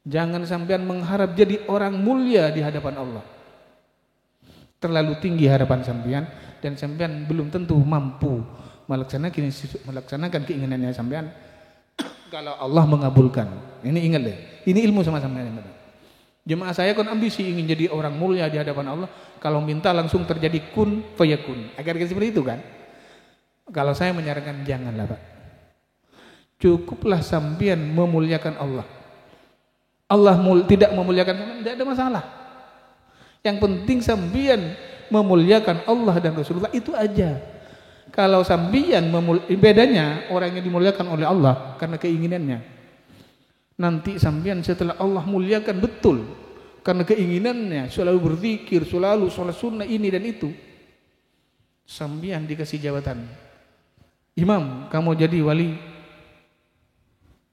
Jangan sampean mengharap jadi orang mulia di hadapan Allah. Terlalu tinggi harapan sampean dan sampean belum tentu mampu melaksanakan keinginannya sampean kalau Allah mengabulkan. Ini ingat deh. Ini ilmu sama sampean. Jemaah saya kan ambisi ingin jadi orang mulia di hadapan Allah. Kalau minta langsung terjadi kun fayakun. Agar seperti itu kan? Kalau saya menyarankan janganlah, Pak. Cukuplah sampean memuliakan Allah. Allah tidak memuliakan sampean, tidak ada masalah. Yang penting sampean memuliakan Allah dan Rasulullah, itu aja. Kalau sampean bedanya orang yang dimuliakan oleh Allah karena keinginannya. Nanti sampean setelah Allah muliakan betul karena keinginannya, selalu berzikir, selalu sholat sunnah ini dan itu. Sampean dikasih jabatan. Imam, kamu jadi wali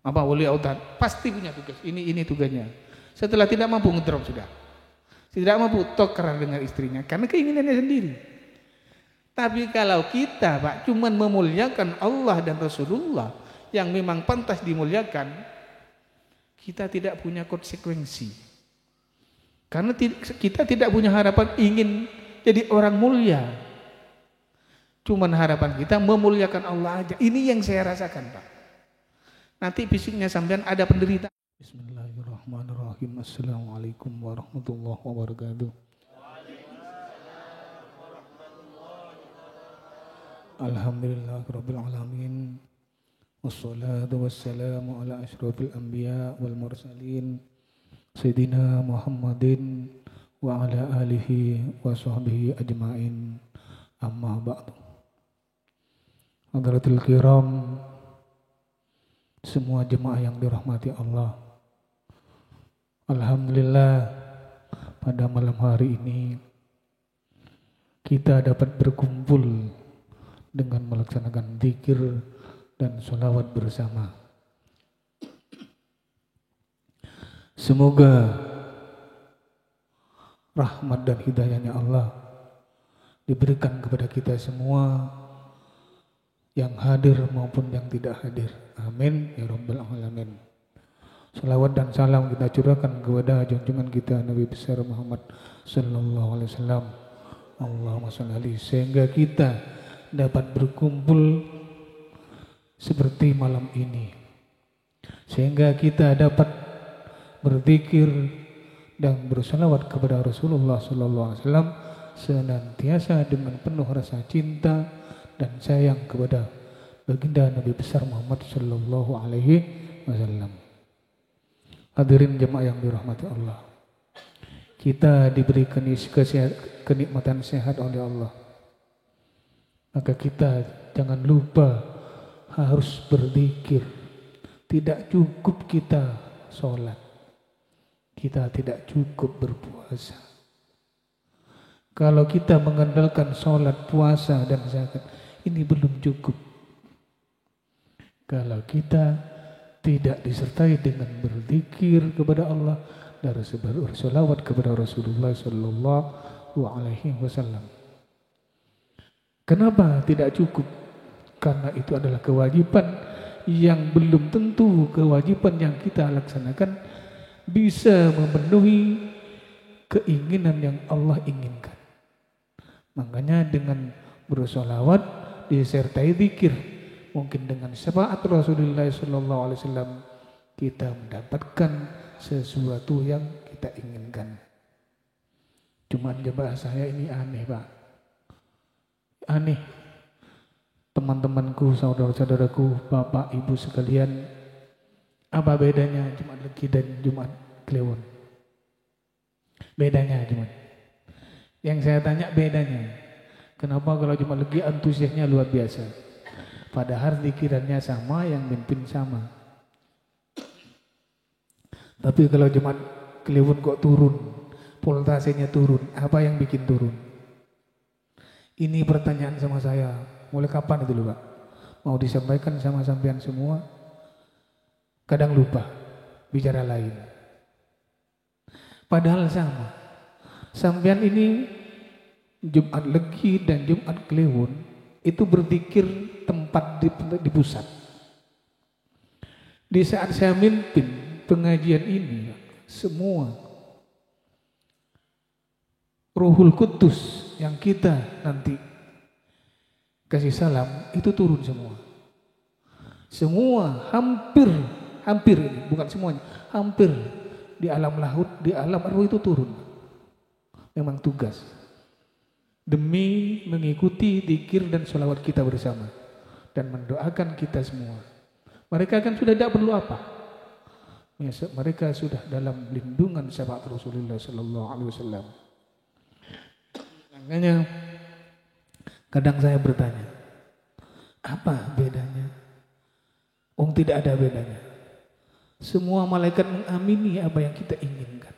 wali autad, pasti punya tugas ini tugasnya. Setelah tidak mampu ngedrop sudah, tidak mampu tukeran dengan istrinya karena keinginannya sendiri. Tapi kalau kita, Pak, cuman memuliakan Allah dan Rasulullah yang memang pantas dimuliakan, kita tidak punya konsekuensi karena kita tidak punya harapan ingin jadi orang mulia. Cuman harapan kita memuliakan Allah aja. Ini yang saya rasakan, Pak. Nanti fisiknya sampean ada penderitaan. Bismillahirrahmanirrahim. Assalamualaikum warahmatullahi wabarakatuh. Alhamdulillahirabbil alamin. Wassalatu wassalamu ala asyrofil anbiya wal mursalin Sayyidina Muhammadin wa ala alihi wa sahbihi ajma'in. Amma ba'du. Hadratul kiram, semua jemaah yang dirahmati Allah. Alhamdulillah pada malam hari ini kita dapat berkumpul dengan melaksanakan zikir dan sholawat bersama. Semoga rahmat dan hidayahnya Allah diberikan kepada kita semua, yang hadir maupun yang tidak hadir. Amin ya rabbal alamin. Salawat dan salam kita curahkan kepada junjungan kita Nabi besar Muhammad sallallahu alaihi wasallam. Allahumma shalli alaihi, sehingga kita dapat berkumpul seperti malam ini, sehingga kita dapat berzikir dan bersalawat kepada Rasulullah sallallahu alaihi wasallam senantiasa dengan penuh rasa cinta dan sayang kepada baginda Nabi besar Muhammad sallallahu alaihi wasallam. Hadirin jemaah yang dirahmati Allah, kita diberi kenikmatan sehat oleh Allah, maka kita jangan lupa harus berzikir. Tidak cukup kita sholat, kita tidak cukup berpuasa. Kalau kita mengandalkan sholat, puasa dan zakat, ini belum cukup. Kalau kita tidak disertai dengan berzikir kepada Allah dan bersolawat kepada Rasulullah sallallahu alaihi wasallam. Kenapa tidak cukup? Karena itu adalah kewajiban yang belum tentu kewajiban yang kita laksanakan bisa memenuhi keinginan yang Allah inginkan. Makanya dengan bersolawat disertai zikir, mungkin dengan syafaat Rasulullah SAW kita mendapatkan sesuatu yang kita inginkan. Cuman jemaah saya ini aneh, Pak. Aneh. Teman-temanku, saudara-saudaraku, bapak, ibu sekalian, apa bedanya Jumat Legi dan Jumat Kliwon? Bedanya Jumat. Yang saya tanya bedanya. Kenapa kalau Jumat Legi antusiasnya luar biasa? Padahal pikirannya sama, yang mimpin sama. Tapi kalau Jumat Kliwon kok turun, voltasenya turun. Apa yang bikin turun? Ini pertanyaan sama saya. Mulai kapan itu loh, Pak? Mau disampaikan sama sampean semua, kadang lupa bicara lain. Padahal sama. Sampean ini Jumat Legi dan Jumat Kliwon itu berzikir tempat di pusat. Di saat saya mimpin pengajian ini, semua Ruhul Qudus yang kita nanti kasih salam itu turun semua. Semua hampir ini, bukan semuanya, hampir di alam lahut, di alam arwah itu turun. Memang tugas demi mengikuti dzikir dan sholawat kita bersama dan mendoakan kita semua. Mereka kan sudah tidak perlu apa. Mereka sudah dalam lindungan syafaat Rasulullah sallallahu alaihi wasallam. Makanya kadang saya bertanya, apa bedanya? Tidak ada bedanya. Semua malaikat mengamini apa yang kita inginkan.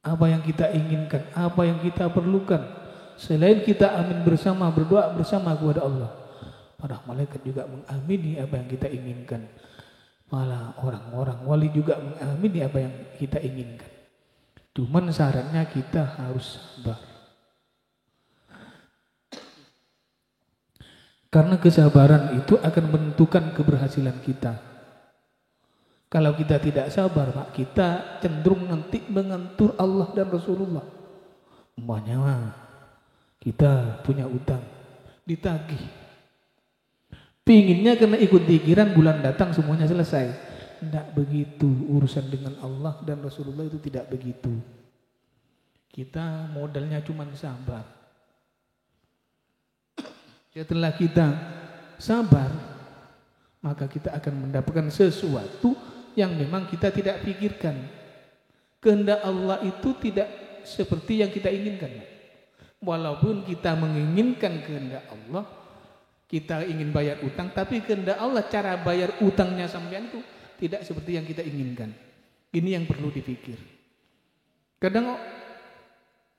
Apa yang kita inginkan, apa yang kita perlukan. Selain kita amin bersama, berdoa bersama kepada Allah, para malaikat juga mengamini apa yang kita inginkan. Malah orang-orang wali juga mengamini apa yang kita inginkan. Cuman syaratnya kita harus sabar. Karena kesabaran itu akan menentukan keberhasilan kita. Kalau kita tidak sabar, Pak, kita cenderung nanti mengantur Allah dan Rasulullah. Umpamanya kita punya utang, ditagih. Pinginnya karena ikut dikiran bulan datang semuanya selesai. Tidak begitu urusan dengan Allah dan Rasulullah, itu tidak begitu. Kita modalnya cuma sabar. Setelah kita sabar, maka kita akan mendapatkan sesuatu yang memang kita tidak pikirkan. Kehendak Allah itu tidak seperti yang kita inginkan. Walaupun kita menginginkan kehendak Allah, kita ingin bayar utang, tapi kehendak Allah cara bayar utangnya sampean itu tidak seperti yang kita inginkan. Ini yang perlu dipikir. Kadang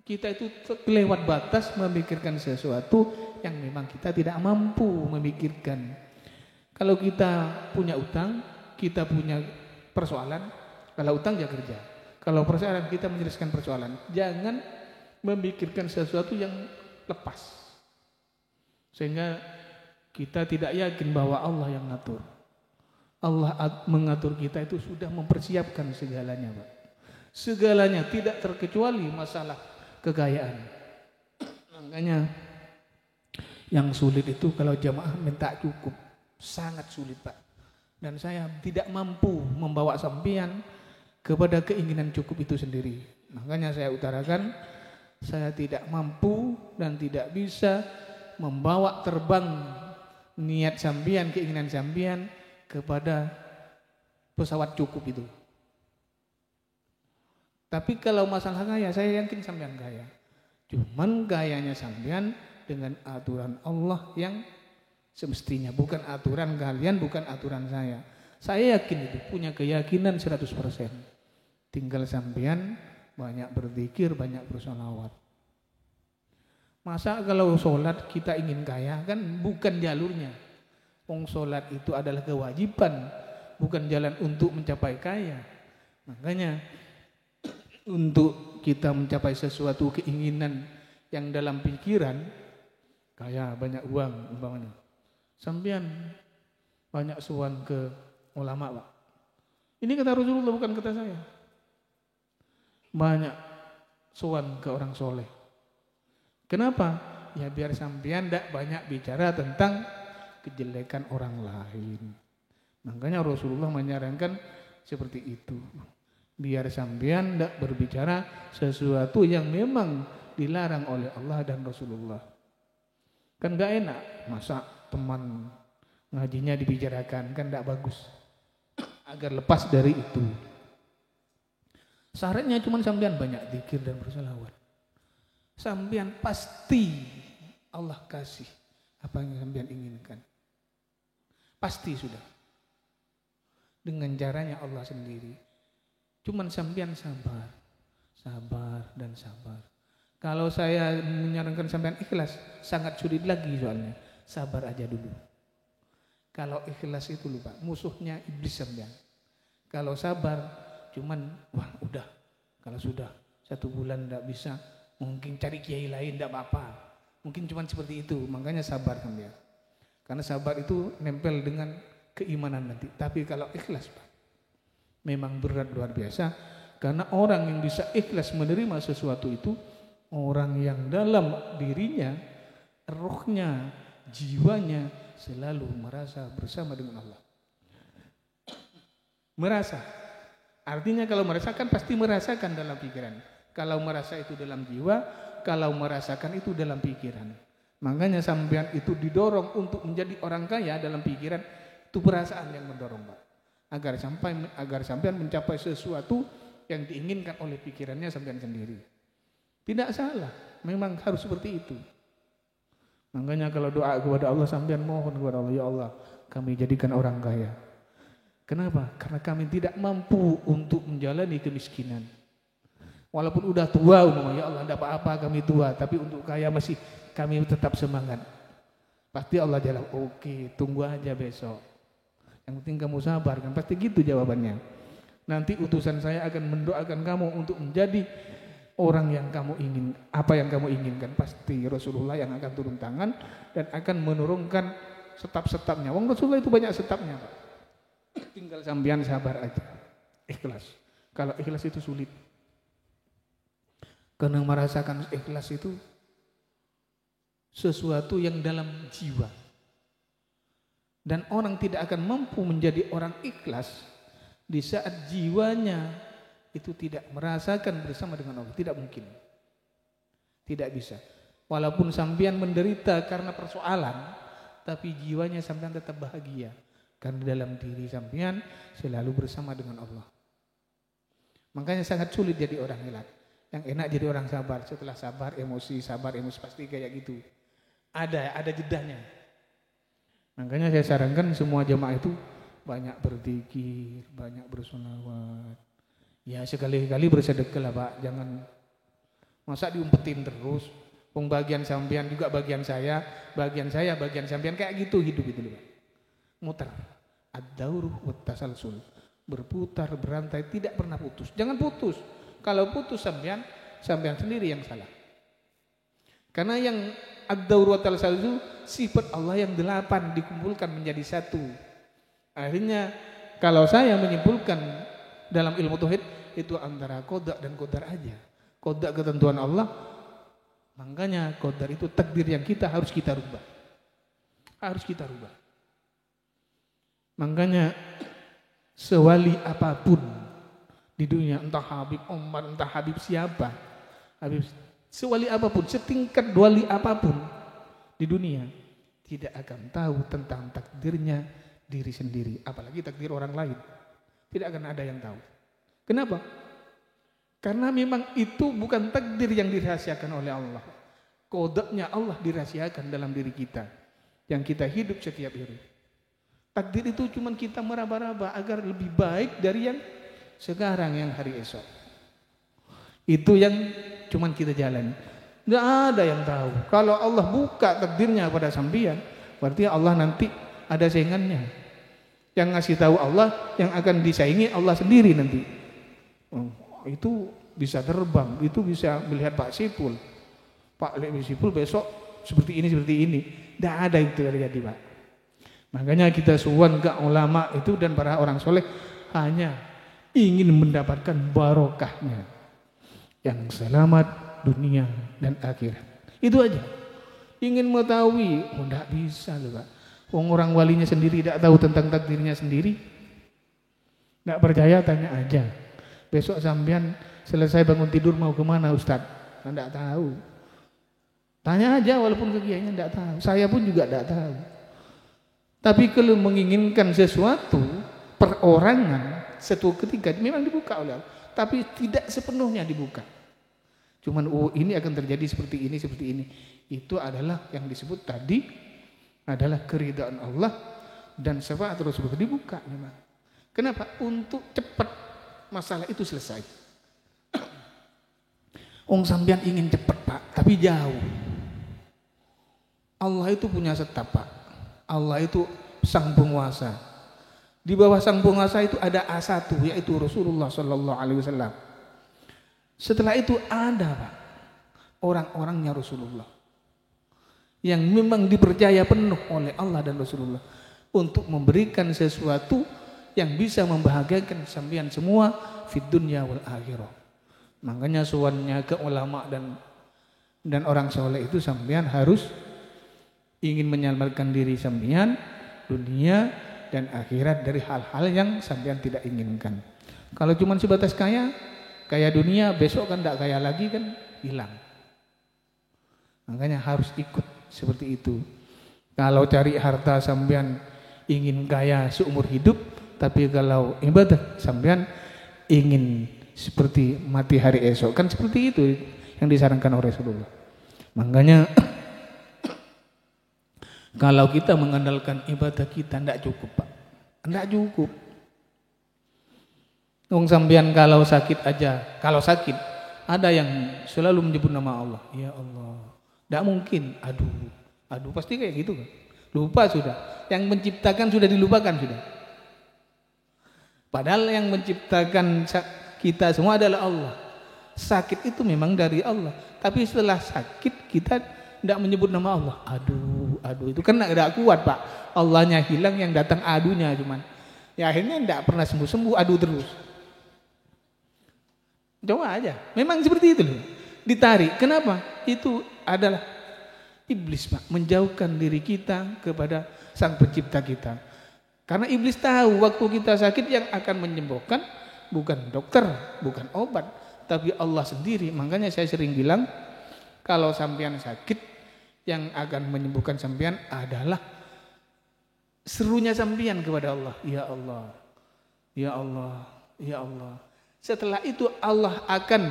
kita itu kelewat batas memikirkan sesuatu yang memang kita tidak mampu memikirkan. Kalau kita punya utang, kita punya persoalan, kalau utang ya kerja. Kalau persoalan kita menjelaskan persoalan, jangan memikirkan sesuatu yang lepas. Sehingga kita tidak yakin bahwa Allah yang ngatur. Allah mengatur kita itu sudah mempersiapkan segalanya, Pak. Segalanya tidak terkecuali masalah kekayaan. Makanya yang sulit itu kalau jamaah minta cukup, sangat sulit, Pak. Dan saya tidak mampu membawa sampean kepada keinginan cukup itu sendiri. Makanya saya utarakan, saya tidak mampu dan tidak bisa membawa terbang niat sampean, keinginan sampean kepada pesawat cukup itu. Tapi kalau masalah kaya, saya yakin sampean kaya. Cuman kayanya sampean dengan aturan Allah yang semestinya, bukan aturan kalian, bukan aturan saya. Saya yakin itu, punya keyakinan 100%. Tinggal sampean banyak berzikir, banyak bersolawat. Masa kalau sholat kita ingin kaya, kan bukan jalurnya. Wong sholat itu adalah kewajiban, bukan jalan untuk mencapai kaya. Makanya untuk kita mencapai sesuatu keinginan yang dalam pikiran, kaya, banyak uang umpamanya, sampean banyak sowan ke ulama, Pak. Ini kata Rasulullah, bukan kata saya. Banyak sowan ke orang soleh. Kenapa? Ya biar sampean tidak banyak bicara tentang kejelekan orang lain. Makanya Rasulullah menyarankan seperti itu. Biar sampean tidak berbicara sesuatu yang memang dilarang oleh Allah dan Rasulullah. Kan gak enak, masa teman ngajinya dibicarakan, kan gak bagus. Agar lepas dari itu. Syaratnya cuma sampean banyak zikir dan berselawat. Sampean pasti Allah kasih apa yang sampean inginkan. Pasti sudah. Dengan caranya Allah sendiri. Cuman sampean sabar. Sabar dan sabar. Kalau saya menyarankan sampean ikhlas, sangat sulit lagi soalnya. Sabar aja dulu. Kalau ikhlas itu lupa, musuhnya iblis sampean. Kalau sabar, cuman wah udah. Kalau sudah 1 bulan tidak bisa, mungkin cari kiai lain tidak apa-apa. Mungkin cuman seperti itu, makanya sabar sampean. Karena sabar itu nempel dengan keimanan nanti. Tapi kalau ikhlas, Pak, memang berat luar biasa. Karena orang yang bisa ikhlas menerima sesuatu itu orang yang dalam dirinya, rohnya, jiwanya selalu merasa bersama dengan Allah. Merasa. Artinya kalau merasakan pasti merasakan dalam pikiran. Kalau merasa itu dalam jiwa, kalau merasakan itu dalam pikiran. Makanya sampean itu didorong untuk menjadi orang kaya dalam pikiran, itu perasaan yang mendorong, Pak. Agar sampean mencapai sesuatu yang diinginkan oleh pikirannya sampean sendiri. Tidak salah, memang harus seperti itu. Makanya kalau doa kepada Allah sampean mohon kepada Allah, ya Allah, kami jadikan orang kaya. Kenapa? Karena kami tidak mampu untuk menjalani kemiskinan. Walaupun udah tua, ya Allah, tidak apa-apa kami tua, tapi untuk kaya masih kami tetap semangat. Pasti Allah jawab, oke, tunggu aja besok. Yang penting kamu sabar, kan pasti gitu jawabannya. Nanti utusan saya akan mendoakan kamu untuk menjadi orang yang kamu ingin, apa yang kamu inginkan. Pasti Rasulullah yang akan turun tangan dan akan menurunkan setap-setapnya. Wong Rasulullah itu banyak setapnya, Pak. Tinggal sambian sabar aja, ikhlas. Kalau ikhlas itu sulit, karena merasakan ikhlas itu sesuatu yang dalam jiwa, dan orang tidak akan mampu menjadi orang ikhlas di saat jiwanya itu tidak merasakan bersama dengan Allah. Tidak mungkin, tidak bisa. Walaupun sambian menderita karena persoalan, tapi jiwanya sambian tetap bahagia. Karena dalam diri sampean selalu bersama dengan Allah. Makanya sangat sulit jadi orang enak. Yang enak jadi orang sabar. Setelah sabar emosi pasti kayak gitu. Ada jedahnya. Makanya saya sarankan semua jemaah itu banyak berzikir, banyak bersolawat. Ya sekali-kali bersedekah lah, Pak. Jangan masa diumpetin terus. Bagian sampean juga bagian saya, bagian sampean, kayak gitu hidup itu, Pak. Muter, ad-dauruh wat-tasalsul, berputar berantai tidak pernah putus. Jangan putus. Kalau putus sampean sendiri yang salah. Karena yang ad-dauruh wat-tasalsul sifat Allah yang 8 dikumpulkan menjadi satu. Akhirnya kalau saya menyimpulkan dalam ilmu tauhid itu antara qada dan qadar aja. Qada ketentuan Allah, makanya qadar itu takdir yang harus kita rubah. Harus kita rubah. Makanya sewali apapun di dunia, entah Habib Umar, entah Habib siapa, sewali apapun, setingkat wali apapun di dunia, tidak akan tahu tentang takdirnya diri sendiri, apalagi takdir orang lain. Tidak akan ada yang tahu. Kenapa? Karena memang itu bukan takdir yang dirahasiakan oleh Allah. Kodoknya Allah dirahasiakan dalam diri kita, yang kita hidup setiap hari. Takdir itu cuma kita meraba-raba agar lebih baik dari yang sekarang, yang hari esok. Itu yang cuma kita jalani. Tidak ada yang tahu. Kalau Allah buka takdirnya pada sambian, berarti Allah nanti ada saingannya. Yang ngasih tahu Allah, yang akan disaingi Allah sendiri nanti. Itu bisa terbang, itu bisa melihat Pak Sipul. Pak Sipul besok seperti ini. Tidak ada itu terjadi, Pak. Makanya kita suwan ke ulama itu dan para orang soleh hanya ingin mendapatkan barokahnya, yang selamat dunia dan akhirat. Itu aja. Ingin mengetahui, tidak bisa loh, Pak. Orang walinya sendiri tidak tahu tentang takdirnya sendiri. Tidak percaya, tanya aja. Besok sampean selesai bangun tidur mau kemana, Ustaz? Tidak tahu. Tanya aja, walaupun ke kiainya tidak tahu. Saya pun juga tidak tahu. Tapi kalau menginginkan sesuatu perorangan, satu ketika memang dibuka oleh Allah, tapi tidak sepenuhnya dibuka. Cuman ini akan terjadi seperti ini. Itu adalah yang disebut tadi adalah keridhaan Allah dan syafaat Rasulullah dibuka memang. Kenapa? Untuk cepat masalah itu selesai. Sampean ingin cepat, Pak, tapi jauh. Allah itu punya setap, Pak. Allah itu sang penguasa. Di bawah sang penguasa itu ada A1, yaitu Rasulullah Sallallahu Alaihi Wasallam. Setelah itu ada, Pak, orang-orangnya Rasulullah yang memang dipercaya penuh oleh Allah dan Rasulullah untuk memberikan sesuatu yang bisa membahagiakan sampean semua fid dunya wal akhirah. Makanya sowannya ke ulama dan orang soleh itu sampean harus ingin menyelamatkan diri sampean dunia dan akhirat dari hal-hal yang sampean tidak inginkan. Kalau cuma sebatas kaya dunia, besok kan tidak kaya lagi kan hilang. Makanya harus ikut seperti itu. Kalau cari harta sampean ingin kaya seumur hidup, tapi kalau ibadah sampean ingin seperti mati hari esok, kan seperti itu yang disarankan oleh Rasulullah. Makanya kalau kita mengandalkan ibadah kita tidak cukup, Pak. Tidak cukup. Wong sampean kalau sakit aja, kalau sakit ada yang selalu menyebut nama Allah. Ya Allah. Tidak mungkin. Aduh pasti kayak gitu kan. Lupa sudah. Yang menciptakan sudah dilupakan sudah. Padahal yang menciptakan kita semua adalah Allah. Sakit itu memang dari Allah. Tapi setelah sakit kita tidak menyebut nama Allah. Aduh itu kan tidak kuat, Pak. Allahnya hilang, yang datang adunya cuman. Ya akhirnya tidak pernah sembuh-sembuh, adu terus. Coba aja. Memang seperti itu loh. Ditarik. Kenapa? Itu adalah iblis, Pak. Menjauhkan diri kita kepada Sang Pencipta kita. Karena iblis tahu waktu kita sakit yang akan menyembuhkan bukan dokter, bukan obat, tapi Allah sendiri. Makanya saya sering bilang, kalau sampean sakit, yang akan menyembuhkan sampean adalah serunya sampean kepada Allah. Ya Allah, ya Allah, ya Allah. Setelah itu Allah akan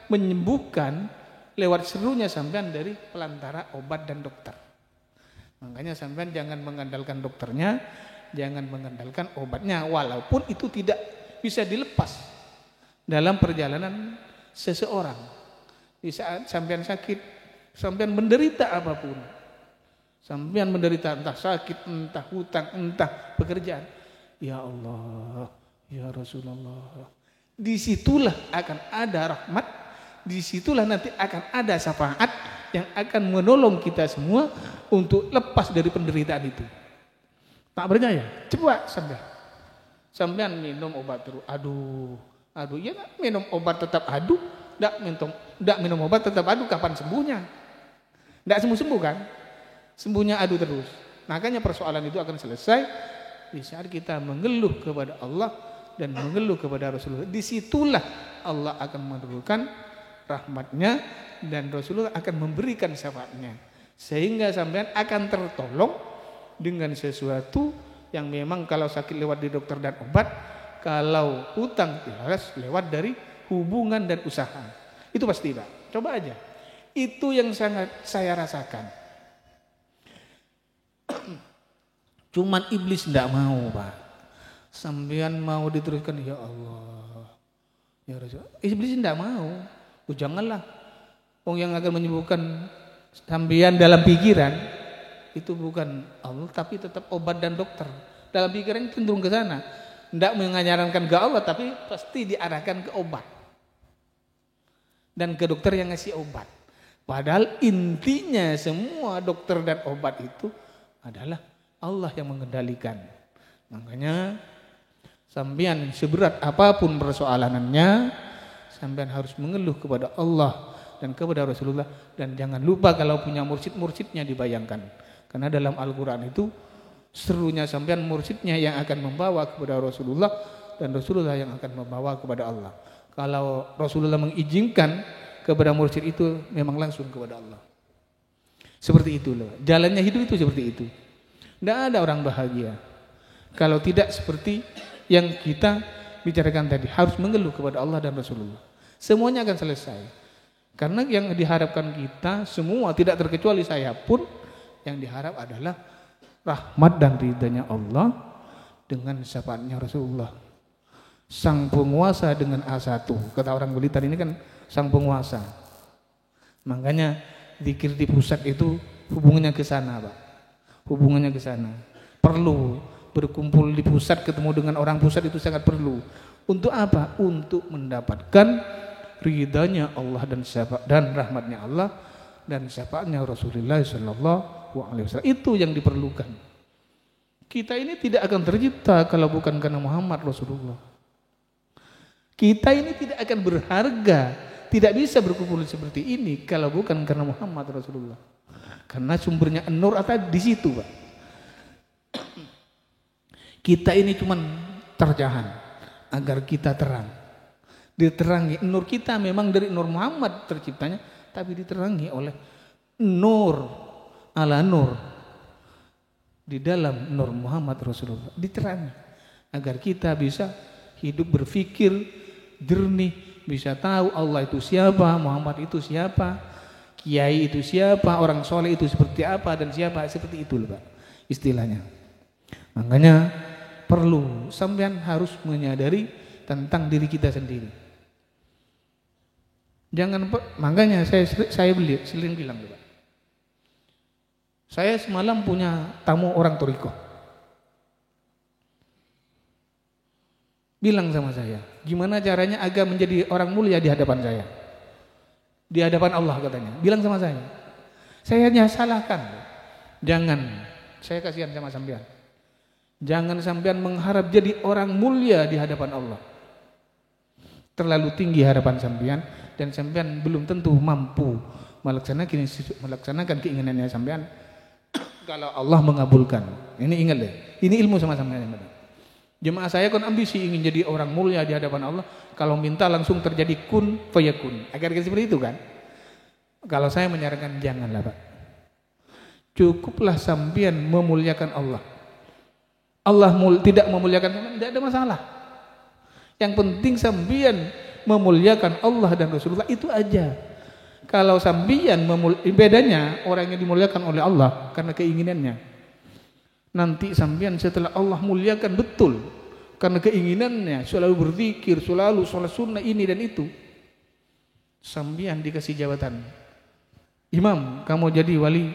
menyembuhkan lewat serunya sampean dari pelantara obat dan dokter. Makanya sampean jangan mengandalkan dokternya, jangan mengandalkan obatnya, walaupun itu tidak bisa dilepas dalam perjalanan seseorang. Di saat sampean sakit, sampean menderita apapun, sampean menderita entah sakit, entah hutang, entah pekerjaan, ya Allah, ya Rasulullah, disitulah akan ada rahmat, disitulah nanti akan ada syafaat yang akan menolong kita semua untuk lepas dari penderitaan itu. Tak percaya? Coba sampean minum obat terus, aduh, ya minum obat tetap aduh, tidak minum obat tetap aduh, kapan sembuhnya? Tidak sembuh kan? Sembuhnya aduh terus. Makanya persoalan itu akan selesai di saat kita mengeluh kepada Allah dan mengeluh kepada Rasulullah. Disitulah Allah akan menurunkan rahmatnya dan Rasulullah akan memberikan syafaatnya. Sehingga sampean akan tertolong dengan sesuatu yang memang kalau sakit lewat di dokter dan obat, kalau hutang lewat dari hubungan dan usaha. Itu pasti, Pak. Coba aja. Itu yang sangat saya rasakan. Cuman iblis tidak mau, Pak. Sampean mau diteruskan, ya Allah, ya Rasul. Iblis tidak mau. Janganlah. Yang akan menyembuhkan sampean dalam pikiran itu bukan Allah, tapi tetap obat dan dokter. Dalam pikiran cenderung ke sana. Tidak mengajarkan ke Allah, tapi pasti diarahkan ke obat. Dan ke dokter yang ngasih obat. Padahal intinya semua dokter dan obat itu adalah Allah yang mengendalikan. Makanya sampean seberat apapun persoalanannya, sampean harus mengeluh kepada Allah dan kepada Rasulullah. Dan jangan lupa kalau punya mursyid-mursyidnya dibayangkan. Karena dalam Al-Quran itu serunya sampean mursyidnya yang akan membawa kepada Rasulullah dan Rasulullah yang akan membawa kepada Allah. Kalau Rasulullah mengizinkan kepada mursyid itu memang langsung kepada Allah. Seperti itu loh. Jalannya hidup itu seperti itu. Tidak ada orang bahagia kalau tidak seperti yang kita bicarakan tadi, harus mengeluh kepada Allah dan Rasulullah. Semuanya akan selesai. Karena yang diharapkan kita semua, tidak terkecuali saya pun, yang diharap adalah rahmat dan ridhanya Allah dengan syafaatnya Rasulullah. Sang penguasa dengan A1. Kata orang Blitar ini kan sang penguasa. Makanya zikir di pusat itu hubungannya ke sana, Pak. Hubungannya ke sana. Perlu berkumpul di pusat, ketemu dengan orang pusat itu sangat perlu. Untuk apa? Untuk mendapatkan ridhanya Allah dan rahmatnya Allah dan syafaatnya Rasulullah sallallahu alaihi wasallam. Itu yang diperlukan. Kita ini tidak akan tercipta kalau bukan karena Muhammad Rasulullah. Kita ini tidak akan berharga, tidak bisa berkumpul seperti ini kalau bukan karena Muhammad Rasulullah. Karena sumbernya An-Nur atau di situ, Pak. Kita ini cuma terjahan agar kita terang. Diterangi nur kita memang dari Nur Muhammad terciptanya, tapi diterangi oleh nur ala nur di dalam Nur Muhammad Rasulullah, diterangi agar kita bisa hidup berpikir jernih, bisa tahu Allah itu siapa, Muhammad itu siapa, kiai itu siapa, orang soleh itu seperti apa dan siapa, seperti itu loh Pak istilahnya. Makanya perlu sampean harus menyadari tentang diri kita sendiri. Jangan, makanya saya sering bilang Pak. Saya semalam punya tamu orang Toriko. Bilang sama saya, gimana caranya agar menjadi orang mulia di hadapan saya? Di hadapan Allah katanya. Bilang sama saya. Saya hanya salahkan. Jangan, saya kasihan sama sampean. Jangan sampean mengharap jadi orang mulia di hadapan Allah. Terlalu tinggi harapan sampean dan sampean belum tentu mampu melaksanakan keinginannya sampean. Kalau Allah mengabulkan, ini ingat deh, ini ilmu sama-sama. Jemaah saya kan ambisi ingin jadi orang mulia di hadapan Allah. Kalau minta langsung terjadi kun fayakun. Agar seperti itu kan? Kalau saya menyarankan janganlah Pak. Cukuplah sampean memuliakan Allah. Allah tidak memuliakan sampean, tidak ada masalah. Yang penting sampean memuliakan Allah dan Rasulullah, itu aja. Kalau sambian bedanya orang yang dimuliakan oleh Allah karena keinginannya. Nanti sambian setelah Allah muliakan betul karena keinginannya, selalu berzikir, selalu sholat sunnah ini dan itu. Sambian dikasih jabatan. Imam, kamu jadi wali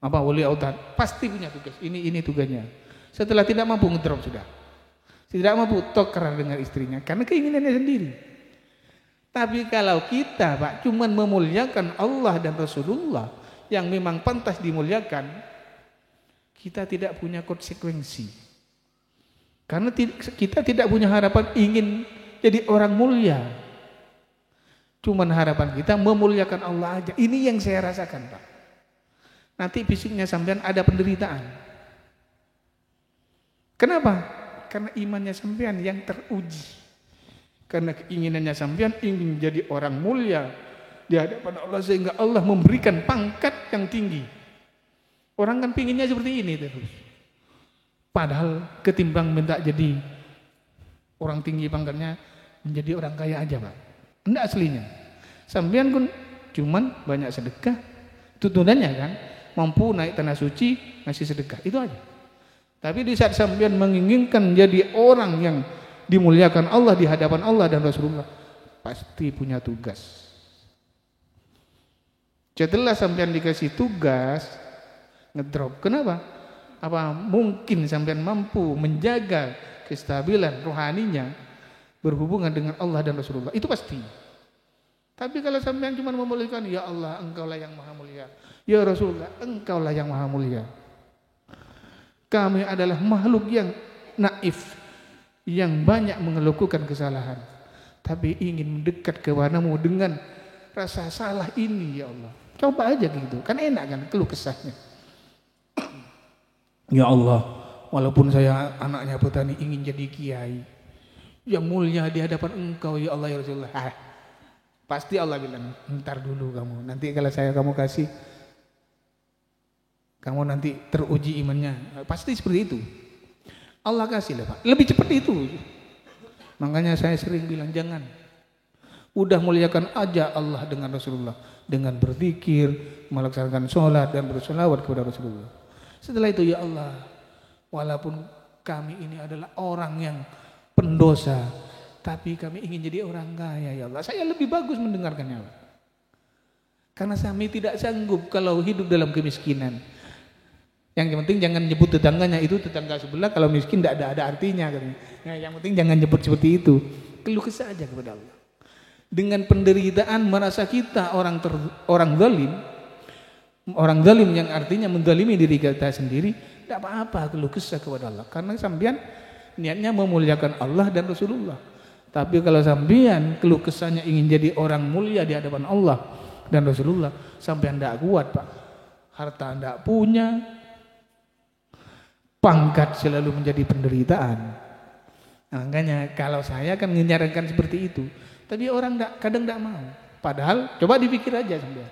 wali autad, pasti punya tugas. Ini tugasnya. Setelah tidak mampu ngedrop sudah. Tidak mampu tokar dengan istrinya karena keinginannya sendiri. Tapi kalau kita Pak cuman memuliakan Allah dan Rasulullah yang memang pantas dimuliakan, kita tidak punya konsekuensi. Karena kita tidak punya harapan ingin jadi orang mulia. Cuman harapan kita memuliakan Allah aja. Ini yang saya rasakan Pak. Nanti fisiknya sampean ada penderitaan. Kenapa? Karena imannya sampean yang teruji. Karena keinginannya sampean ingin jadi orang mulia di hadapan Allah sehingga Allah memberikan pangkat yang tinggi. Orang kan pinginnya seperti ini terus. Padahal ketimbang minta jadi orang tinggi pangkatnya, menjadi orang kaya aja Pak. Enggak aslinya. Sampean pun cuman banyak sedekah, tuntunannya kan mampu naik tanah suci ngasih sedekah, itu aja. Tapi di saat sampean menginginkan jadi orang yang dimuliakan Allah di hadapan Allah dan Rasulullah, pasti punya tugas. Setelah sampean dikasih tugas, ngedrop. Kenapa? Apa mungkin sampean mampu menjaga kestabilan rohaninya berhubungan dengan Allah dan Rasulullah? Itu pasti. Tapi kalau sampean cuma memuliakan, ya Allah, Engkaulah yang maha mulia. Ya Rasulullah, Engkaulah yang maha mulia. Kami adalah makhluk yang naif, yang banyak mengeluhkan kesalahan, tapi ingin mendekat kepadamu dengan rasa salah ini, ya Allah. Coba aja gitu, kan enak kan keluh kesahnya. Ya Allah, walaupun saya anaknya petani ingin jadi kiai yang mulia di hadapan Engkau, ya Allah ya Rasulullah. Pasti Allah bilang, ntar dulu kamu, nanti kalau saya kamu kasih, kamu nanti teruji imannya. Pasti seperti itu. Allah kasih lah Pak, lebih cepat itu. Makanya saya sering bilang jangan. Udah muliakan aja Allah dengan Rasulullah, dengan berzikir, melaksanakan sholat dan bersolawat kepada Rasulullah. Setelah itu ya Allah, walaupun kami ini adalah orang yang pendosa, tapi kami ingin jadi orang kaya ya Allah. Saya lebih bagus mendengarkannya Pak. Karena kami tidak sanggup kalau hidup dalam kemiskinan. Yang penting jangan nyebut tetangganya, itu tetangga sebelah kalau miskin tidak ada artinya. Nah, yang penting jangan nyebut seperti itu. Keluh kesah aja kepada Allah. Dengan penderitaan merasa kita orang zalim, Orang zalim yang artinya menzalimi diri kita sendiri, tidak apa-apa keluh kesah kepada Allah. Karena sampean niatnya memuliakan Allah dan Rasulullah. Tapi kalau sampean keluh kesahnya ingin jadi orang mulia di hadapan Allah dan Rasulullah, sampean tidak kuat, Pak. Harta tidak punya, pangkat selalu menjadi penderitaan. Nah, makanya kalau saya kan menyarankan seperti itu. Tapi orang kadang tidak mau. Padahal coba dipikir aja sampean.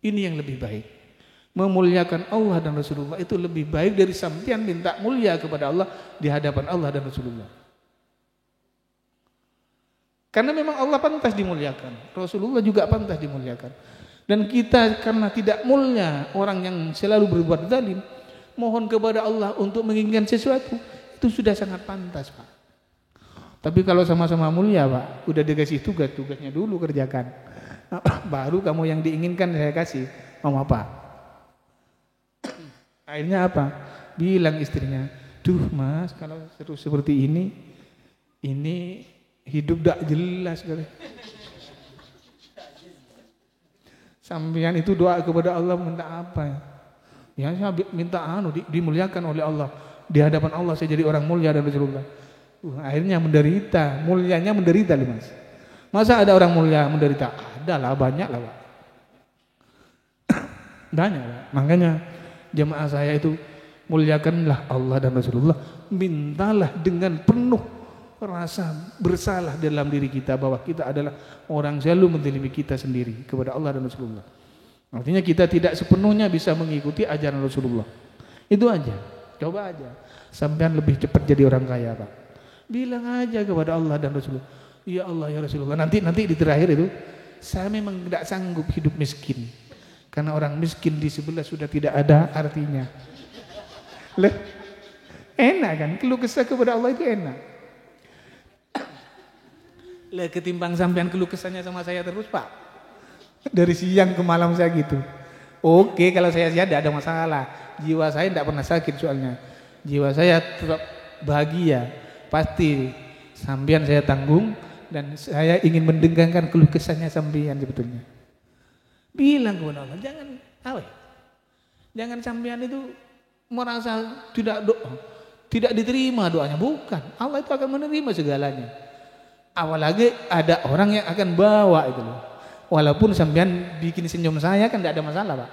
Ini yang lebih baik. Memuliakan Allah dan Rasulullah itu lebih baik dari sampean minta mulia kepada Allah di hadapan Allah dan Rasulullah. Karena memang Allah pantas dimuliakan, Rasulullah juga pantas dimuliakan. Dan kita karena tidak mulia, orang yang selalu berbuat zalim, mohon kepada Allah untuk menginginkan sesuatu, itu sudah sangat pantas, Pak. Tapi kalau sama-sama mulia, Pak, udah dikasih tugasnya dulu kerjakan. Baru kamu yang diinginkan saya kasih, mau apa? Akhirnya apa? Bilang istrinya, duh mas, kalau terus seperti ini hidup tak jelas kali. Sampean itu doa kepada Allah minta apa ya? Ya saya minta dimuliakan oleh Allah. Di hadapan Allah saya jadi orang mulia dan Rasulullah. Akhirnya menderita, mulianya menderita loh mas. Masa ada orang mulia menderita? Ada lah, banyak lah Pak. Banyak Pak. Makanya jemaah saya itu muliakanlah Allah dan Rasulullah. Mintalah dengan penuh rasa bersalah dalam diri kita bahwa kita adalah orang selalu menzalimi kita sendiri kepada Allah dan Rasulullah. Artinya kita tidak sepenuhnya bisa mengikuti ajaran Rasulullah. Itu aja. Coba aja. Sampean lebih cepat jadi orang kaya Pak. Bilang aja kepada Allah dan Rasulullah. Ya Allah ya Rasulullah. Nanti di terakhir itu saya memang tidak sanggup hidup miskin. Karena orang miskin di sebelah sudah tidak ada artinya. Lah, enak kan? Keluh kesah kepada Allah itu enak. Lah ketimbang sampean keluh kesahnya sama saya terus Pak. Dari siang ke malam saya gitu. Oke, kalau saya tidak ada masalah. Jiwa saya tidak pernah sakit soalnya. Jiwa saya tetap bahagia. Pasti sampean saya tanggung dan saya ingin mendengarkan keluh kesahnya sampean sebetulnya. Bilang kepada Allah, jangan sampean itu merasa tidak diterima doanya, bukan. Allah itu akan menerima segalanya. Apalagi ada orang yang akan bawa itu loh. Walaupun sampean bikin senyum saya kan tidak ada masalah, Pak.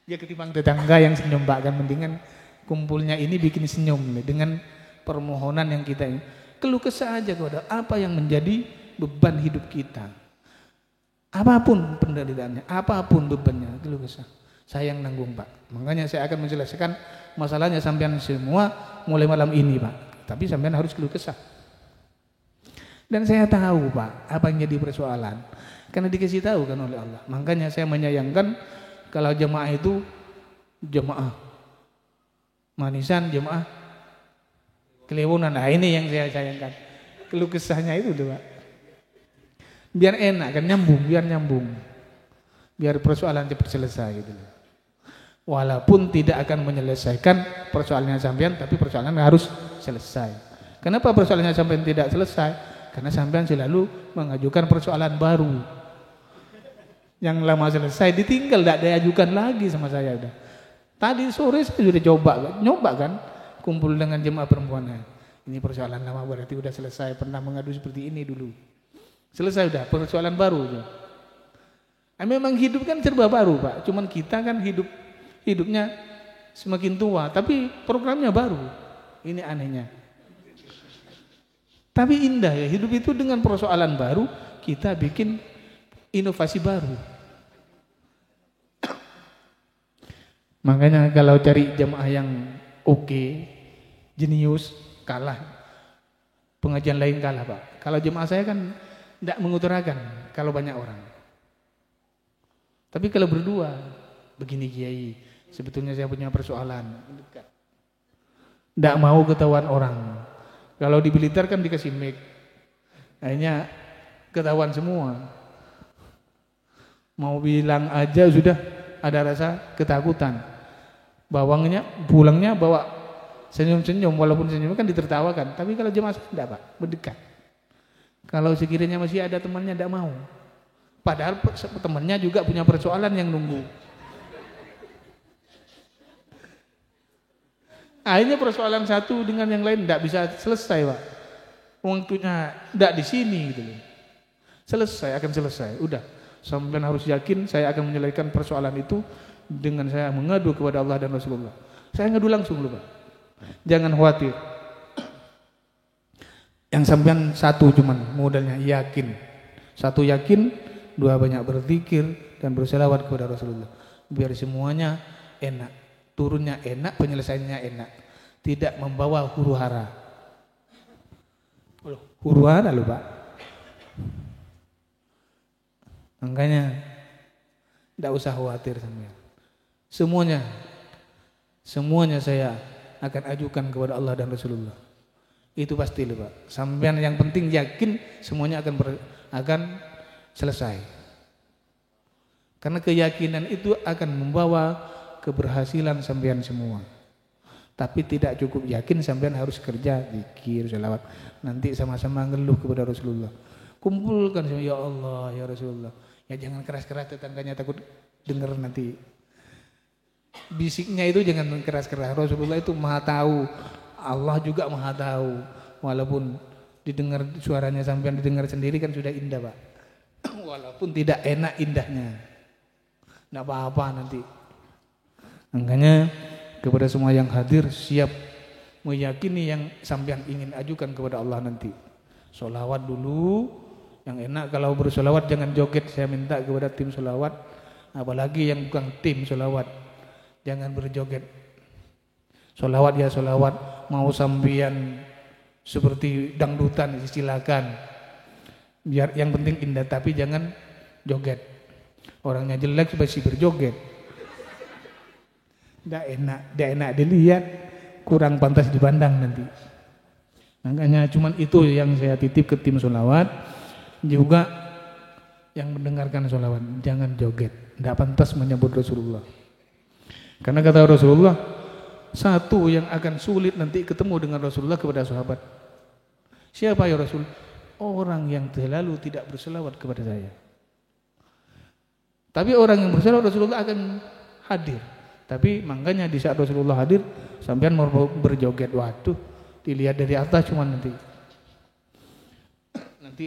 Ya ketimbang tetangga yang senyum Pak kan mendingan kumpulnya ini bikin senyum dengan permohonan yang kita ini. Keluh kesah aja kepada apa yang menjadi beban hidup kita. Apapun penderitaannya, apapun bebannya, keluh kesah. Saya yang nanggung Pak. Makanya saya akan menjelaskan masalahnya sampean semua mulai malam ini Pak. Tapi sampean harus keluh kesah. Dan saya tahu Pak, apa yang jadi persoalan. Karena dikasih tahu kan oleh Allah. Makanya saya menyayangkan kalau jemaah itu jemaah manisan, jemaah kelewonan. Nah ini yang saya sayangkan. Keluh kesahnya itu tuh Pak. Biar enak kan, biar nyambung. Biar persoalan cepat selesai gitu. Walaupun tidak akan menyelesaikan persoalannya sampean, tapi persoalan harus selesai. Kenapa persoalannya sampean tidak selesai? Karena sampean selalu mengajukan persoalan baru. Yang lama selesai ditinggal, tidak diajukan lagi sama saya udah. Tadi sore saya sudah nyoba kan, kumpul dengan jemaah perempuan. Ini persoalan lama berarti udah selesai, pernah mengadu seperti ini dulu. Selesai udah, persoalan baru. Memang hidup kan serba baru Pak. Cuman kita kan hidupnya semakin tua, tapi programnya baru. Ini anehnya. Tapi indah ya, hidup itu dengan persoalan baru, kita bikin inovasi baru. Makanya kalau cari jemaah yang oke, jenius, kalah. Pengajian lain kalah Pak. Kalau jemaah saya kan tidak mengutarakan kalau banyak orang. Tapi kalau berdua, begini Kiai, sebetulnya saya punya persoalan. Tidak mau ketahuan orang. Kalau di Blitar kan dikasih mic, akhirnya ketahuan semua. Mau bilang aja sudah ada rasa ketakutan. Pulangnya bawa senyum-senyum, walaupun senyum kan ditertawakan. Tapi kalau jemaah tidak Pak, berdekat. Kalau sekiranya masih ada temannya tidak mau. Padahal temannya juga punya persoalan yang nunggu. Akhirnya persoalan satu dengan yang lain tidak bisa selesai, Pak. Waktunya tidak di sini gitu loh. Akan selesai. Udah, sampean harus yakin saya akan menyelesaikan persoalan itu dengan saya mengadu kepada Allah dan Rasulullah. Saya ngadu langsung loh, Pak. Jangan khawatir. Yang sampean satu cuman modalnya yakin. Satu yakin, dua banyak berzikir dan berselawat kepada Rasulullah. Biar semuanya enak. Turunnya enak, penyelesaiannya enak. Tidak membawa huru hara. Huru hara loh, Pak. Makanya tidak usah khawatir sampean. Semuanya saya akan ajukan kepada Allah dan Rasulullah. Itu pasti loh, Pak. Sampean yang penting yakin semuanya akan selesai. Karena keyakinan itu akan membawa keberhasilan sampean semua. Tapi tidak cukup yakin, sampean harus kerja, zikir, selawat. Nanti sama-sama ngeluh kepada Rasulullah. Kumpulkan sama ya Allah, ya Rasulullah. Ya jangan keras-keras, tetangganya takut dengar nanti. Bisiknya itu jangan keras-keras. Rasulullah itu maha tahu. Allah juga maha tahu. Walaupun didengar suaranya sampean didengar sendiri kan sudah indah, Pak. Walaupun tidak enak indahnya. Enggak apa-apa nanti. Makanya kepada semua yang hadir siap meyakini yang sampean ingin ajukan kepada Allah nanti. Sholawat dulu, yang enak kalau bersolawat jangan joget. Saya minta kepada tim sholawat, apalagi yang bukan tim sholawat, jangan berjoget. Sholawat ya sholawat, mau sampean seperti dangdutan silakan. Biar yang penting indah, tapi jangan joget. Orangnya jelek masih berjoget. Tidak enak dilihat, kurang pantas dipandang nanti. Makanya cuman itu yang saya titip ke tim sholawat. Juga yang mendengarkan sholawat, jangan joget. Tidak pantas menyebut Rasulullah. Karena kata Rasulullah, satu yang akan sulit nanti ketemu dengan Rasulullah kepada sahabat. Siapa ya Rasul? Orang yang selalu tidak berselawat kepada saya. Tapi orang yang berselawat Rasulullah akan hadir. Tapi makanya di saat Rasulullah hadir, sampean mau berjoget, waduh, dilihat dari atas cuman nanti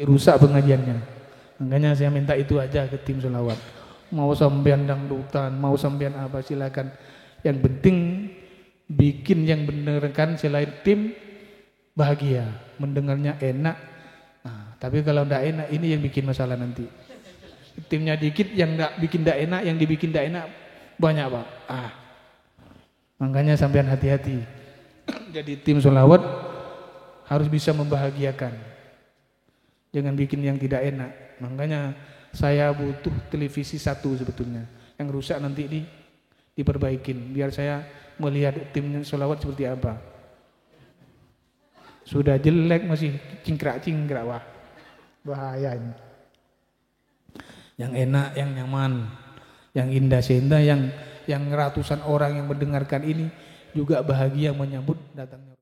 rusak pengajiannya. Makanya saya minta itu aja ke tim sholawat. Mau sampean dangdutan, mau sampean apa silakan. Yang penting bikin yang benerkan selain tim bahagia, mendengarnya enak. Nah, tapi kalau tidak enak ini yang bikin masalah nanti. Timnya dikit yang bikin tidak enak, yang dibikin tidak enak banyak, Pak. Makanya sampean hati-hati. Jadi tim sholawat harus bisa membahagiakan. Jangan bikin yang tidak enak. Makanya saya butuh televisi satu sebetulnya. Yang rusak nanti diperbaikin. Biar saya melihat tim sholawat seperti apa. Sudah jelek masih cingkrak-cingkrak, wah bahaya ini. Yang enak, yang nyaman, yang indah sehingga yang ratusan orang yang mendengarkan ini juga bahagia menyambut datangnya